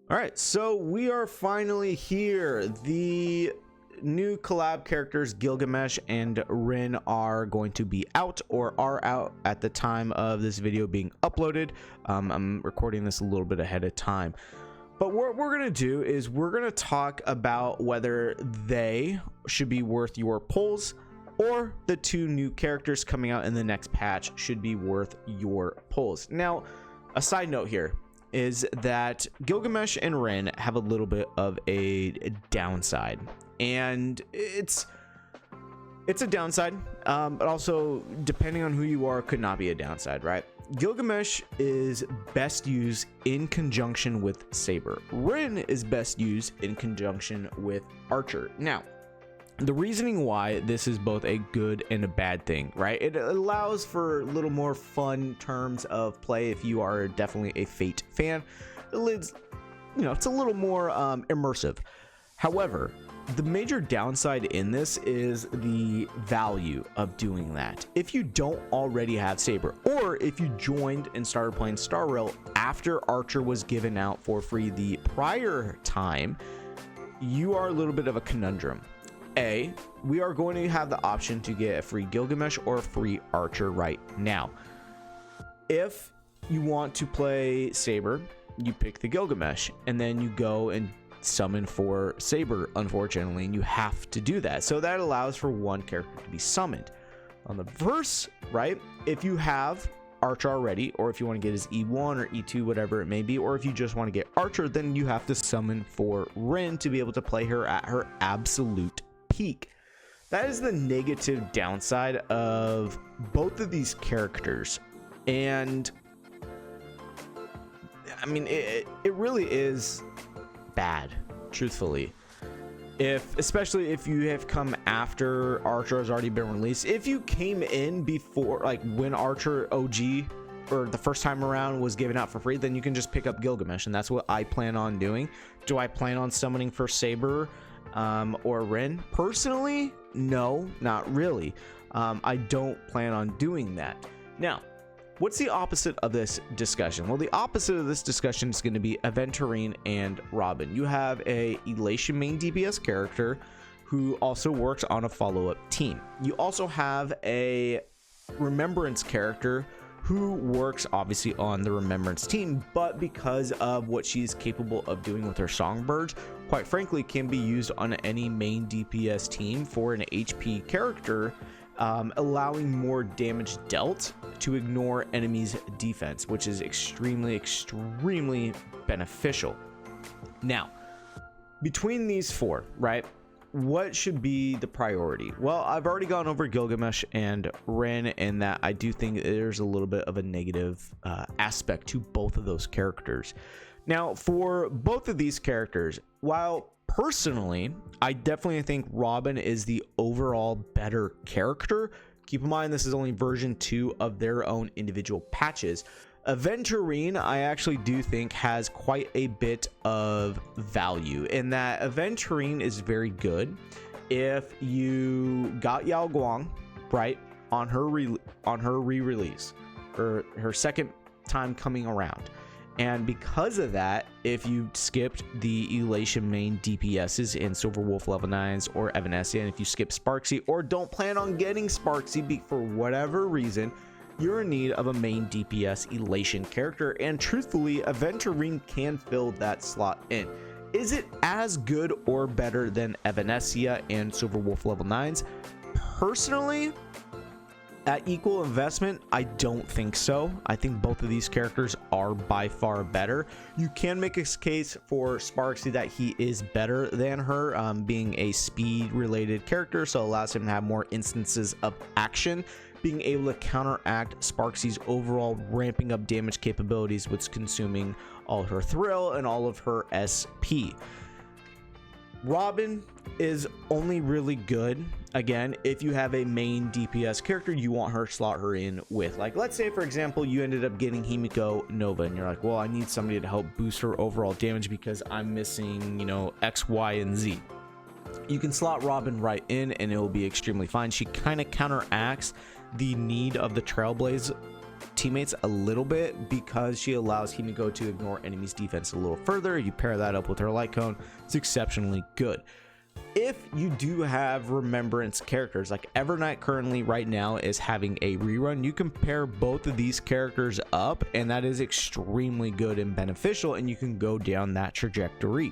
All right, so we are finally here. The new collab characters Gilgamesh and Rin are going to be out, or are out at the time of this video being uploaded. I'm recording this a little bit ahead of time, but what we're going to do is we're going to talk about whether they should be worth your pulls, or the two new characters coming out in the next patch should be worth your pulls. Now, a side note here is that Gilgamesh and Rin have a little bit of a downside, and it's a downside, but also, depending on who you are, could not be a downside, right? Gilgamesh is best used in conjunction with Saber. Rin is best used in conjunction with Archer. Now, the reasoning why this is both a good and a bad thing, right? It allows for a little more fun terms of play if you are definitely a Fate fan. It's, it's a little more immersive. However, the major downside in this is the value of doing that. If you don't already have Saber, or if you joined and started playing Star Rail after Archer was given out for free the prior time, you are a little bit of a conundrum. We are going to have the option to get a free Gilgamesh or a free Archer right now. If you want to play Saber, you pick the Gilgamesh, and then you go and summon for Saber, unfortunately, and you have to do that. So that allows for one character to be summoned. On the reverse, right, if you have Archer already, or if you want to get his E1 or E2, whatever it may be, or if you just want to get Archer, then you have to summon for Rin to be able to play her at her absolute peak. That is the negative downside of both of these characters, and I mean it really is bad, truthfully. Especially if you have come after Archer has already been released. If you came in before, like when Archer OG or the first time around was given out for free, then you can just pick up Gilgamesh, and that's what I plan on doing. Do I plan on summoning for Saber or Rin? Personally, no, not really. I don't plan on doing that. Now, what's the opposite of this discussion? Well, the opposite of this discussion is going to be Aventurine and Robin. You have a Elation main DPS character who also works on a follow-up team. You also have a Remembrance character who works obviously on the Remembrance team, but because of what she's capable of doing with her songbirds, quite frankly, can be used on any main DPS team for an HP character, allowing more damage dealt to ignore enemies' defense, which is extremely beneficial. Now, between these four, right, what should be the priority? Well, I've already gone over Gilgamesh and Rin, and that I do think there's a little bit of a negative aspect to both of those characters. Now, for both of these characters, while personally I definitely think Robin is the overall better character, keep in mind this is only version 2 of their own individual patches. Aventurine, I actually do think, has quite a bit of value in that Aventurine is very good if you got Yao Guang right on her re-release, or her second time coming around. And because of that, if you skipped the Elation main DPSs in Silver Wolf level 9s or Evanescence, if you skip Sparksy or don't plan on getting Sparksy for whatever reason, you're in need of a main DPS Elation character, and truthfully, Aventurine can fill that slot in. Is it as good or better than Evanescence and Silver Wolf level 9s? Personally, at equal investment, I don't think so. I think both of these characters are by far better. You can make a case for Sparksy that he is better than her, being a speed related character, so it allows him to have more instances of action, being able to counteract Sparksy's overall ramping up damage capabilities with consuming all her thrill and all of her SP. Robin is only really good, again, if you have a main DPS character you want her slot her in with. Like, let's say for example you ended up getting Himiko Nova, and you're like, well, I need somebody to help boost her overall damage because I'm missing, X, Y, and Z. You can slot Robin right in and it will be extremely fine. She kind of counteracts the need of the Trailblaze teammates a little bit because she allows Himiko to ignore enemies defense a little further. You pair that up with her light cone, it's exceptionally good. If you do have remembrance characters, like Evernight currently right now is having a rerun, you can pair both of these characters up, and that is extremely good and beneficial, and you can go down that trajectory.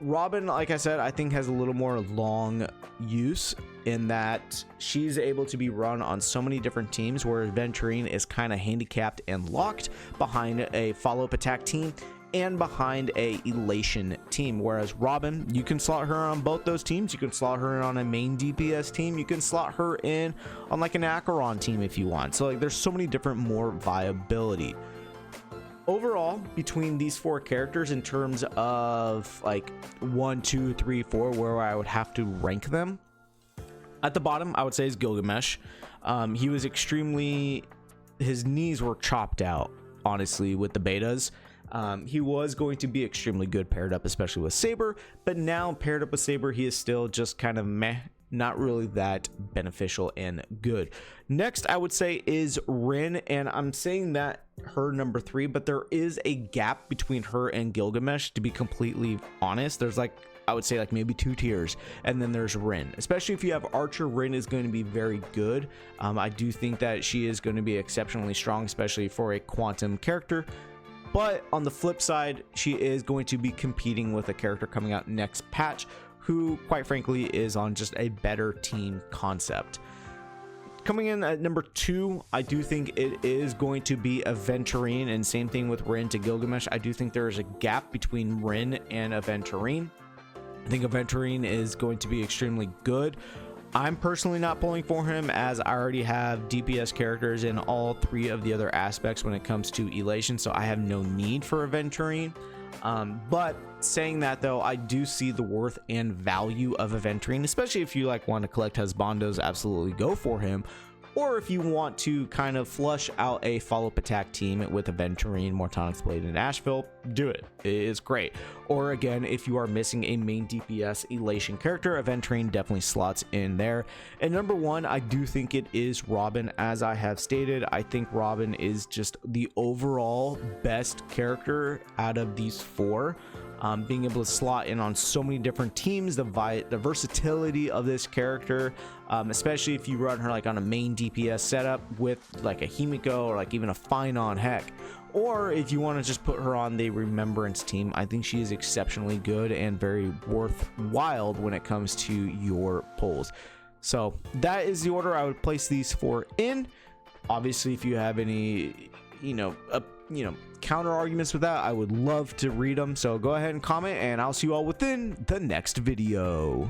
Robin, like I said, I think has a little more long use in that she's able to be run on so many different teams, where Aventurine is kind of handicapped and locked behind a follow-up attack team and behind a elation team, whereas Robin, you can slot her on both those teams. You can slot her in on a main DPS team, you can slot her in on like an Acheron team if you want. So like there's so many different more viability overall between these four characters in terms of like 1, 2, 3, 4, where I would have to rank them. At the bottom I would say is Gilgamesh. He was extremely, his knees were chopped out honestly with the betas. He was going to be extremely good paired up, especially with Saber, but now paired up with Saber, he is still just kind of meh, not really that beneficial and good. Next, I would say is Rin, and I'm saying that her number 3, but there is a gap between her and Gilgamesh, to be completely honest. There's like, I would say like maybe 2 tiers, and then there's Rin. Especially if you have Archer, Rin is going to be very good. I do think that she is going to be exceptionally strong, especially for a quantum character. But on the flip side, she is going to be competing with a character coming out next patch who, quite frankly, is on just a better team concept. Coming in at number 2, I do think it is going to be Aventurine, and same thing with Rin to Gilgamesh. I do think there is a gap between Rin and Aventurine. I think Aventurine is going to be extremely good. I'm personally not pulling for him, as I already have DPS characters in all 3 of the other aspects when it comes to elation, so I have no need for Aventurine. But saying that though, I do see the worth and value of Aventurine, especially if you like want to collect husbandos, absolutely go for him. Or if you want to kind of flush out a follow-up attack team with Aventurine, Mortonix Blade, and Asheville, do it. It is great. Or again, if you are missing a main DPS elation character, Aventurine definitely slots in there. And number 1, I do think it is Robin. As I have stated, I think Robin is just the overall best character out of these 4. Being able to slot in on so many different teams, the versatility of this character, especially if you run her like on a main DPS setup with like a Himiko or like even a Finon, heck, or if you want to just put her on the Remembrance team, I think she is exceptionally good and very worthwhile when it comes to your pulls. So that is the order I would place these 4 in. Obviously, if you have any counter arguments with that, I would love to read them, so go ahead and comment, and I'll see you all within the next video.